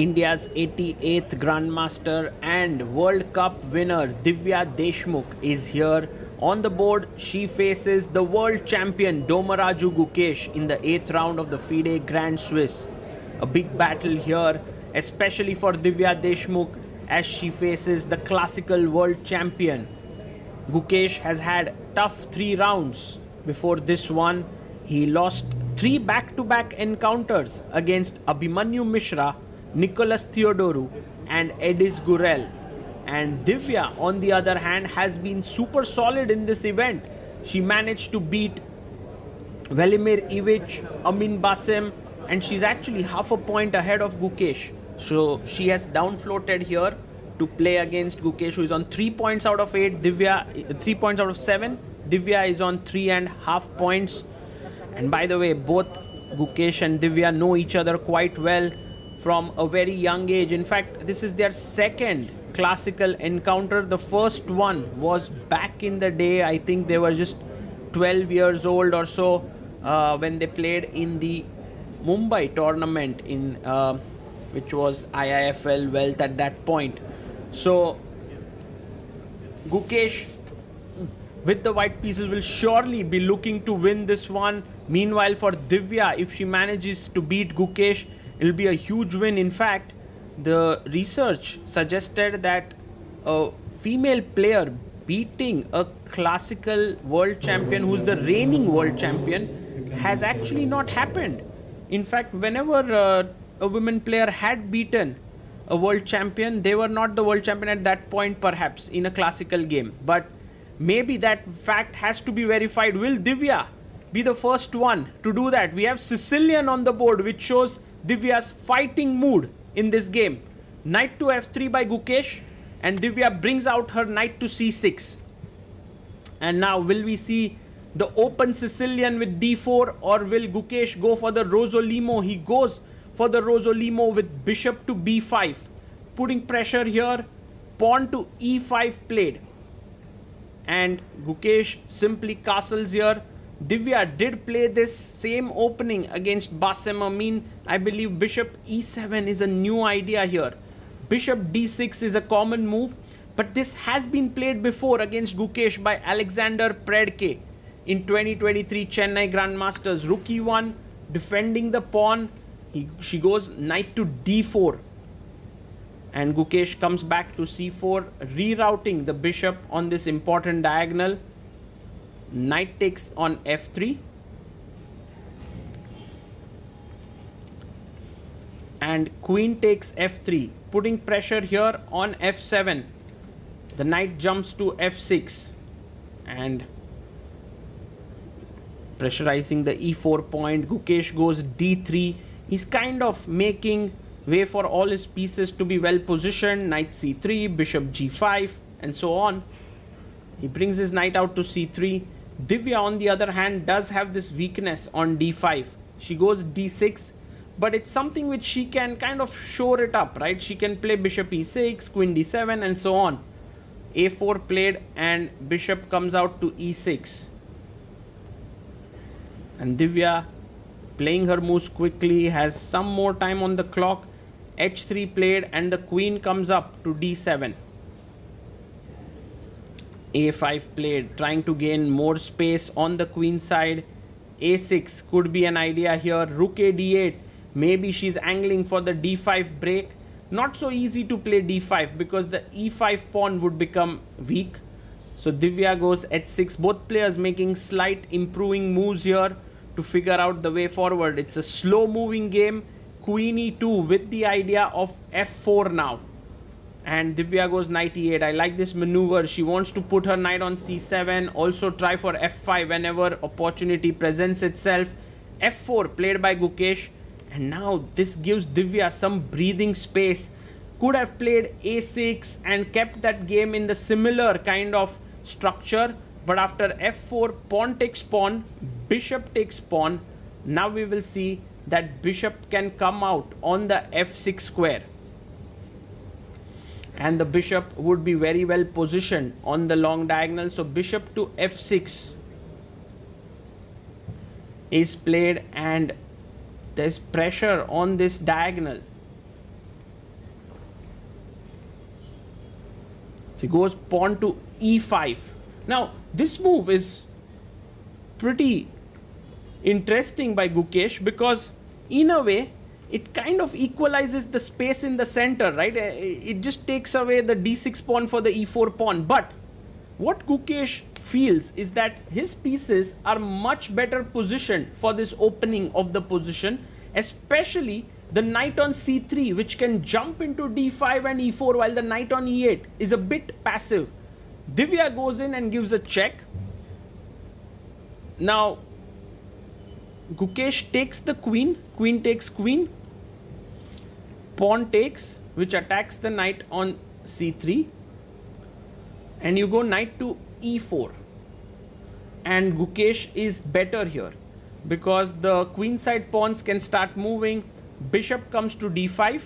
India's 88th Grandmaster and World Cup winner Divya Deshmukh is here. On the board, she faces the world champion Domaraju Gukesh in the 8th round of the FIDE Grand Swiss. A big battle here, especially for Divya Deshmukh as she faces the classical world champion. Gukesh has had tough 3 rounds before this one. He lost 3 back-to-back encounters against Abhimanyu Mishra, Nicholas Theodoru and Edis Gurel. And Divya, on the other hand, has been super solid in this event. She managed to beat Velimir Ivic, Amin Basim, and she's actually half a point ahead of Gukesh. So she has downfloated here to play against Gukesh, who is on 3 points out of 8. Divya 3 points out of 7. Divya is on 3.5 points. And by the way, both Gukesh and Divya know each other quite well from a very young age. In fact, this is their second classical encounter. The first one was back in the day. I think they were just 12 years old or so when they played in the Mumbai tournament in which was IIFL Wealth at that point. So Gukesh with the white pieces will surely be looking to win this one. Meanwhile, for Divya, if she manages to beat Gukesh, it'll be a huge win. In fact, the research suggested that a female player beating a classical world champion who's the reigning world champion has actually not happened. In fact, whenever a women player had beaten a world champion, they were not the world champion at that point, perhaps in a classical game. But maybe that fact has to be verified. Will Divya be the first one to do that? We have Sicilian on the board, which shows Divya's fighting mood in this game. Knight to f3 by Gukesh, and Divya brings out her knight to c6. And now will we see the open Sicilian with d4, or will Gukesh go for the Rosolimo? He goes for the Rosolimo with bishop to b5, putting pressure here. Pawn to e5 played, and Gukesh simply castles here. Divya did play this same opening against Basim Amin. I believe bishop e7 is a new idea here. Bishop d6 is a common move, but this has been played before against Gukesh by Alexander Predke in 2023 Chennai Grandmasters. Rook e1, defending the pawn. She goes knight to d4, and Gukesh comes back to c4, rerouting the bishop on this important diagonal. Knight takes on f3, and queen takes f3, putting pressure here on f7. The knight jumps to f6 and pressurizing the e4 point. Gukesh goes d3. He's kind of making way for all his pieces to be well positioned. Knight c3, bishop g5, and so on. He brings his knight out to c3. Divya, on the other hand, does have this weakness on d5. She goes d6, but it's something which she can kind of shore it up, right? She can play bishop e6, queen d7, and so on. a4 played, and bishop comes out to e6. And Divya, playing her moves quickly, has some more time on the clock. h3 played, and the queen comes up to d7. a5 played, trying to gain more space on the queen side. a6 could be an idea here. Rook a d8. Maybe she's angling for the d5 break. Not so easy to play d5 because the e5 pawn would become weak. So Divya goes h6. Both players making slight improving moves here to figure out the way forward. It's a slow moving game. Queen e2 with the idea of f4 now. And Divya goes knight e8. I like this maneuver. She wants to put her knight on c7. Also try for f5 whenever opportunity presents itself. f4 played by Gukesh. And now this gives Divya some breathing space. Could have played a6 and kept that game in the similar kind of structure. But after f4, pawn takes pawn, bishop takes pawn. Now we will see that bishop can come out on the f6 square. And the bishop would be very well positioned on the long diagonal. So bishop to f6 is played, and there's pressure on this diagonal. So he goes pawn to e5. Now this move is pretty interesting by Gukesh, because in a way it kind of equalizes the space in the center, right? It just takes away the d6 pawn for the e4 pawn. But what Gukesh feels is that his pieces are much better positioned for this opening of the position, especially the knight on c3, which can jump into d5 and e4, while the knight on e8 is a bit passive. Divya goes in and gives a check. Now Gukesh takes the queen, queen takes queen, pawn takes, which attacks the knight on c3, and you go knight to e4. And Gukesh is better here because the queenside pawns can start moving. Bishop comes to d5,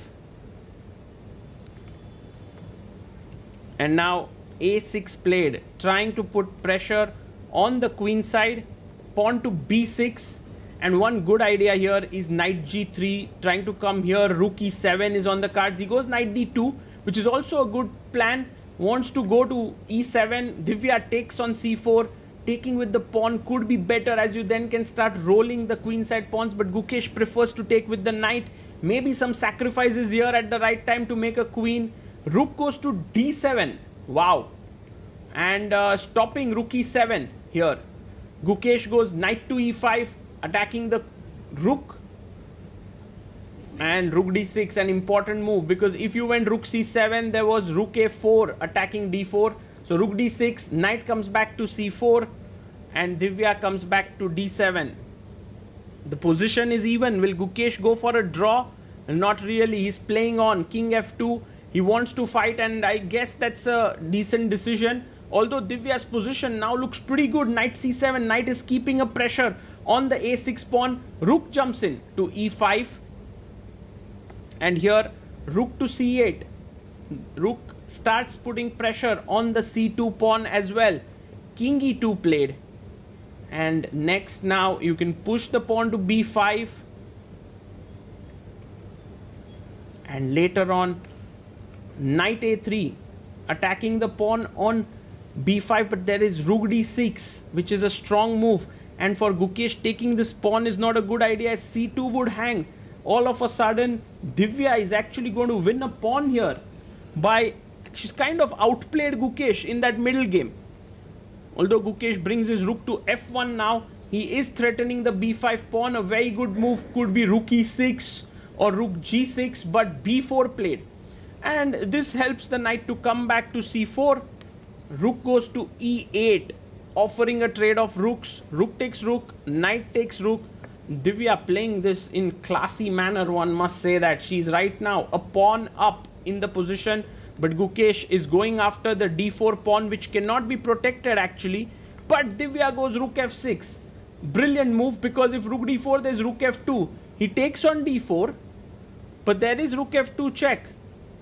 and now a6 played, trying to put pressure on the queen side. Pawn to b6, and one good idea here is knight g3, trying to come here. Rook e7 is on the cards. He goes knight d2, which is also a good plan. Wants to go to e7. Divya takes on c4. Taking with the pawn could be better, as you then can start rolling the queenside pawns, but Gukesh prefers to take with the knight. Maybe some sacrifices here at the right time to make a queen. Rook goes to d7. Wow. And stopping rook e7 here. Gukesh goes knight to e5, attacking the rook, and rook d6, an important move, because if you went rook c7, there was rook a4 attacking d4. So rook d6, knight comes back to c4, and Divya comes back to d7. The position is even. Will Gukesh go for a draw? Not really. He's playing on king f2. He wants to fight, and I guess that's a decent decision. Although Divya's position now looks pretty good. Knight c7, knight is keeping a pressure on the a6 pawn. Rook jumps in to e5, and here rook to c8. Rook starts putting pressure on the c2 pawn as well. King e2 played, and next now you can push the pawn to b5, and later on knight a3, attacking the pawn on b5, but there is rook d6, which is a strong move, and for Gukesh, taking this pawn is not a good idea, as c2 would hang. All of a sudden Divya is actually going to win a pawn here by, she's kind of outplayed Gukesh in that middle game. Although Gukesh brings his rook to f1 now, he is threatening the b5 pawn. A very good move could be rook e6 or rook g6, but b4 played, and this helps the knight to come back to c4. Rook goes to e8, offering a trade of rooks. Rook takes rook, knight takes rook. Divya playing this in classy manner, one must say that. She's right now a pawn up in the position, but Gukesh is going after the d4 pawn, which cannot be protected actually. But Divya goes rook f6. Brilliant move, because if rook d4, there's rook f2. He takes on d4, but there is rook f2 check.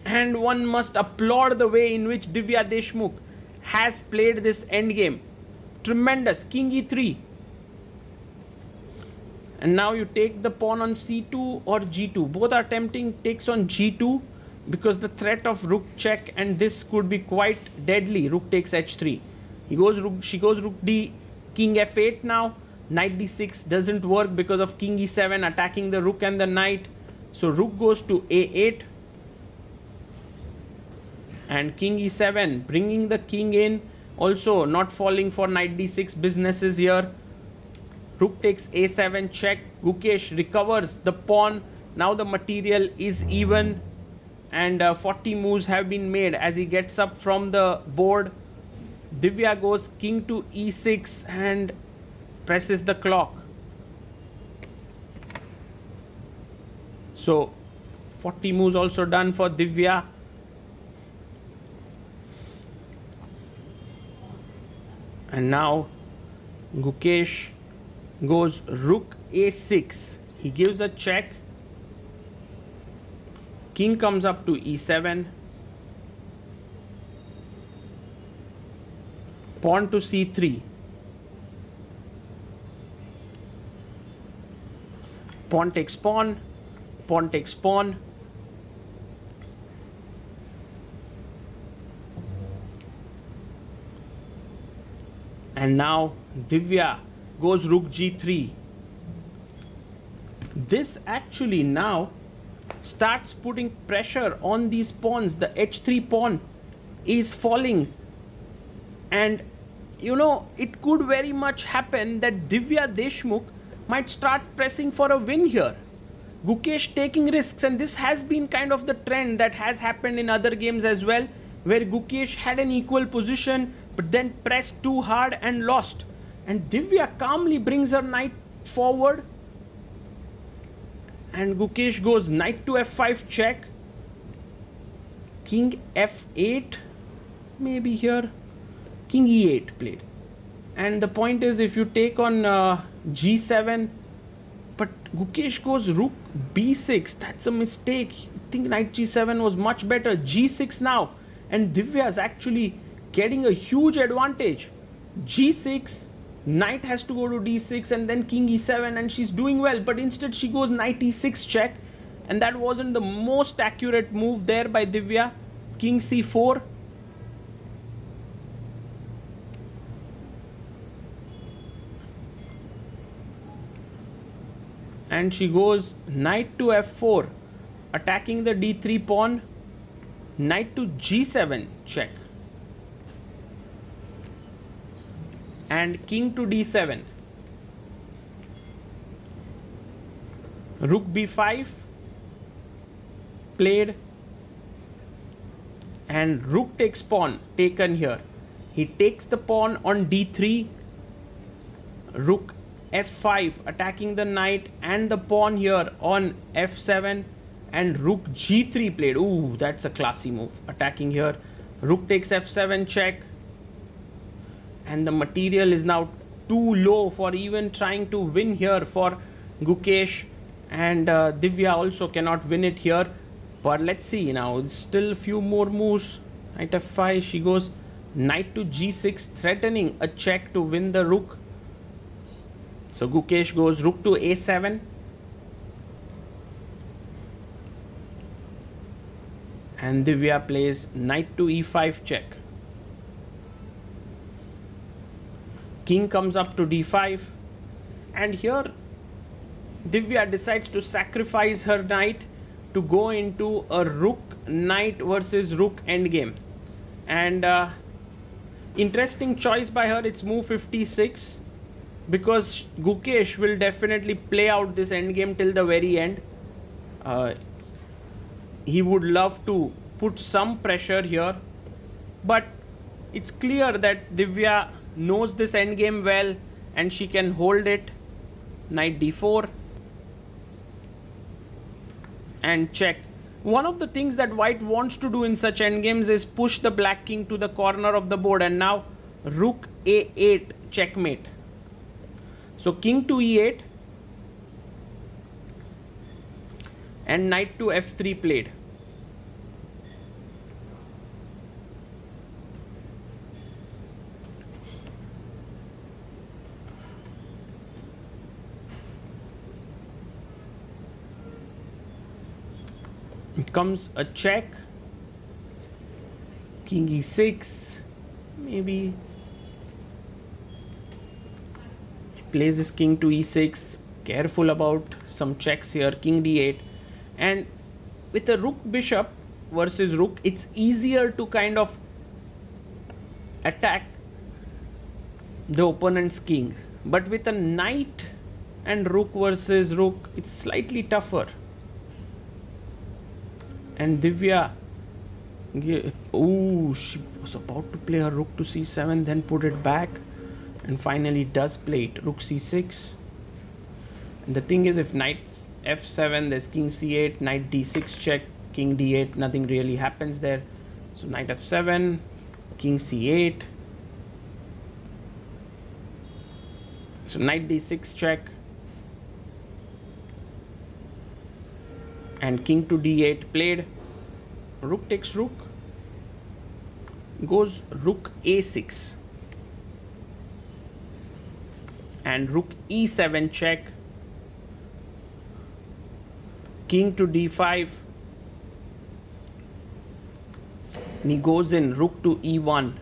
And one must applaud the way in which Divya Deshmukh has played this endgame. Tremendous. King e3. And now you take the pawn on c2 or g2. Both are tempting. Takes on g2, because the threat of rook check, and this could be quite deadly. Rook takes h3. He goes rook, she goes rook d, king f8 now. Knight d6 doesn't work because of king e7 attacking the rook and the knight. So rook goes to a8, and king e7, bringing the king in. Also not falling for knight d6 businesses here. Rook takes a7 check. Gukesh recovers the pawn. Now the material is even, and 40 moves have been made as he gets up from the board. Divya goes king to e6 and presses the clock. So 40 moves also done for Divya. And now Gukesh goes rook a6. He gives a check. King comes up to e7. Pawn to c3. Pawn takes pawn. Pawn takes pawn. And now Divya goes rook g3. This actually now starts putting pressure on these pawns. The h3 pawn is falling, and it could very much happen that Divya Deshmukh might start pressing for a win here. Gukesh taking risks, and this has been kind of the trend that has happened in other games as well, where Gukesh had an equal position but then pressed too hard and lost. And Divya calmly brings her knight forward, and Gukesh goes knight to f5 check, king f8 maybe here, king e8 played. And the point is, if you take on g7, but Gukesh goes rook b6, that's a mistake. I think knight g7 was much better. g6 now, and Divya is actually getting a huge advantage. g6, knight has to go to d6 and then king e7, and she's doing well, but instead she goes knight e6 check, and that wasn't the most accurate move there by Divya. King c4, and she goes knight to f4, attacking the d3 pawn, knight to g7 check, and king to d7, rook b5 played, and rook takes pawn taken here. He takes the pawn on d3, rook f5 attacking the knight and the pawn here on f7, and rook g3 played. Ooh, that's a classy move, attacking here. Rook takes f7 check, and the material is now too low for even trying to win here for Gukesh, and Divya also cannot win it here. But let's see now, it's still a few more moves. Knight f5, she goes knight to g6, threatening a check to win the rook. So Gukesh goes rook to a7, and Divya plays knight to e5 check. King comes up to d5, and here Divya decides to sacrifice her knight to go into a rook knight versus rook endgame. And interesting choice by her, it's move 56, because Gukesh will definitely play out this endgame till the very end. He would love to put some pressure here, but it's clear that Divya knows this endgame well and she can hold it. Knight d4 and check. One of the things that white wants to do in such endgames is push the black king to the corner of the board, and now rook a8 checkmate. So king to e8 and knight to f3 played. It comes a check, king e6, maybe. Plays his king to e6, careful about some checks here, king d8, and with a rook bishop versus rook, it's easier to kind of attack the opponent's king, but with a knight and rook versus rook, it's slightly tougher. And Divya, she was about to play her rook to c7, then put it back, and finally does play it, rook c6. And the thing is, if knight f7, there's king c8, knight d6 check, king d8, nothing really happens there. So knight f7, king c8, so knight d6 check, and king to d8 played. Rook takes rook, goes rook a6, and rook e7 check, king to d5, and he goes in rook to e1,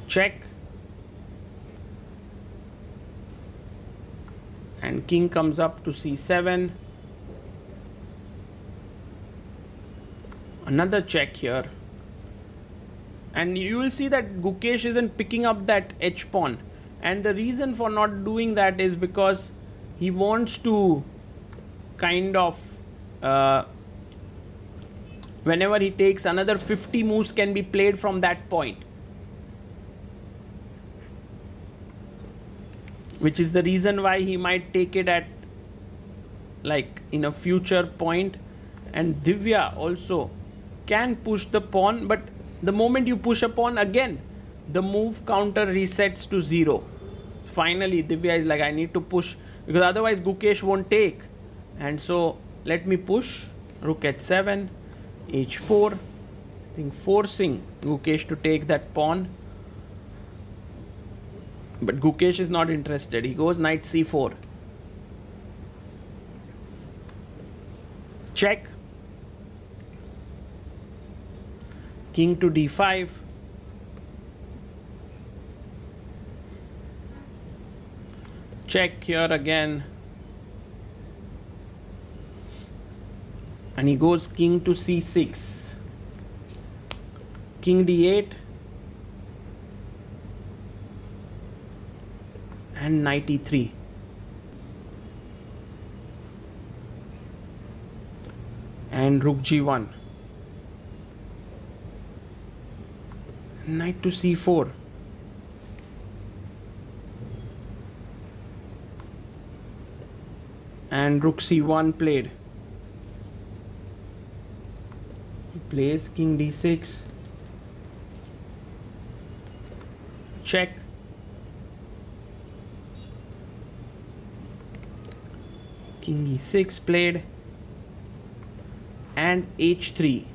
check, and king comes up to c7. Another check here, and you will see that Gukesh isn't picking up that h pawn, and the reason for not doing that is because he wants to kind of whenever he takes, another 50 moves can be played from that point, which is the reason why he might take it at like in a future point. And Divya also can push the pawn, but the moment you push a pawn, again the move counter resets to 0. Finally Divya is like, I need to push because otherwise Gukesh won't take, and so let me push. Rook h7, h4, I think forcing Gukesh to take that pawn, but Gukesh is not interested. He goes knight c4, check, king to d5, check here again, and he goes king to c6, king d8, and knight e3. And rook g1, knight to c4, and rook c1 played. He plays king d6, check, king e6 played, and h3.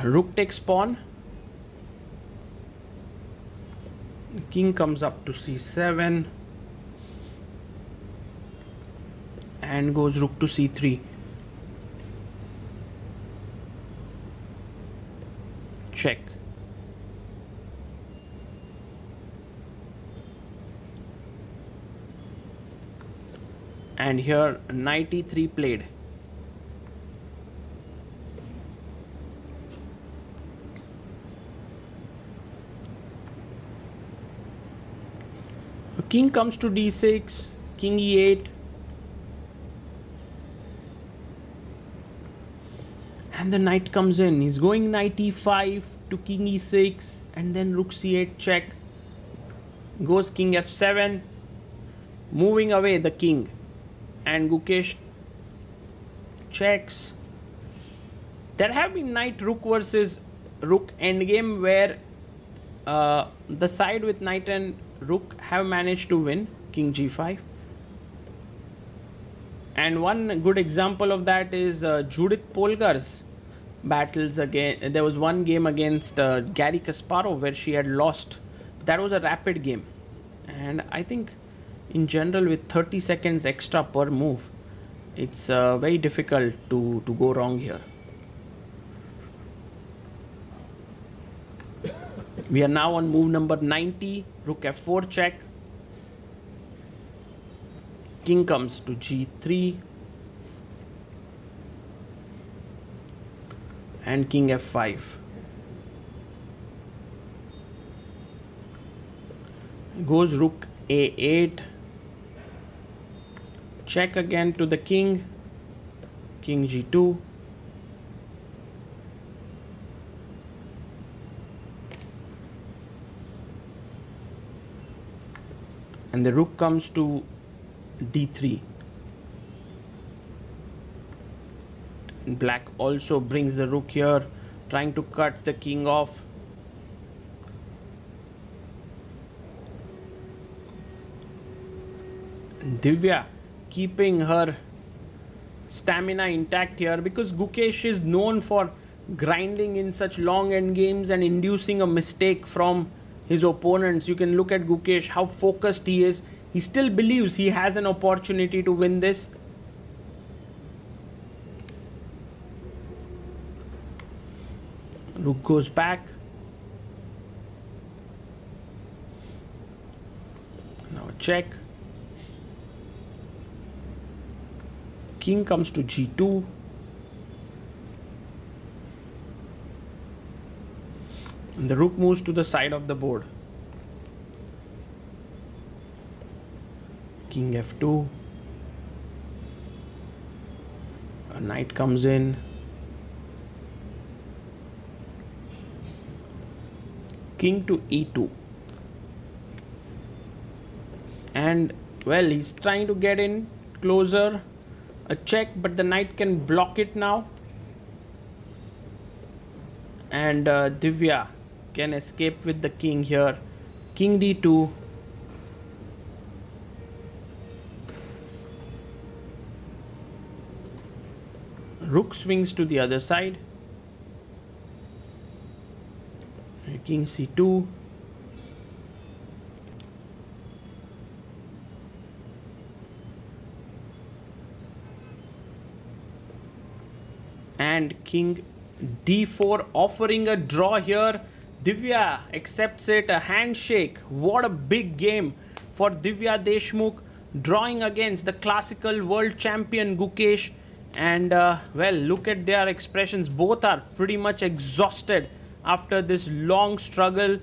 Rook takes pawn, king comes up to c7 and goes rook to c3, check, and here knight e3 played. King comes to d6, king e8, and the knight comes in. He's going knight e5 to king e6, and then rook c8 check. Goes king f7, moving away the king, and Gukesh checks. There have been knight rook versus rook endgame where the side with knight and rook have managed to win, king g5. And one good example of that is Judith Polgar's battles again. There was one game against Garry Kasparov where she had lost. That was a rapid game, and I think in general with 30 seconds extra per move, it's very difficult to go wrong here. We are now on move number 90, rook f4 check. King comes to g3 and king f5. Goes rook a8, check again to the king, king g2, and the rook comes to d3. Black also brings the rook here, trying to cut the king off. Divya keeping her stamina intact here because Gukesh is known for grinding in such long end games and inducing a mistake from his opponents. You can look at Gukesh, how focused he is. He still believes he has an opportunity to win this. Rook goes back. Now a check. King comes to g2. And the rook moves to the side of the board. King f2. A knight comes in. King to e2. And well, he's trying to get in closer. A check, but the knight can block it now. And Divya can escape with the king here. King d2. Rook swings to the other side. King c2. And king d4, offering a draw here. Divya accepts it, a handshake. What a big game for Divya Deshmukh, drawing against the classical world champion Gukesh. And well, look at their expressions. Both are pretty much exhausted after this long struggle.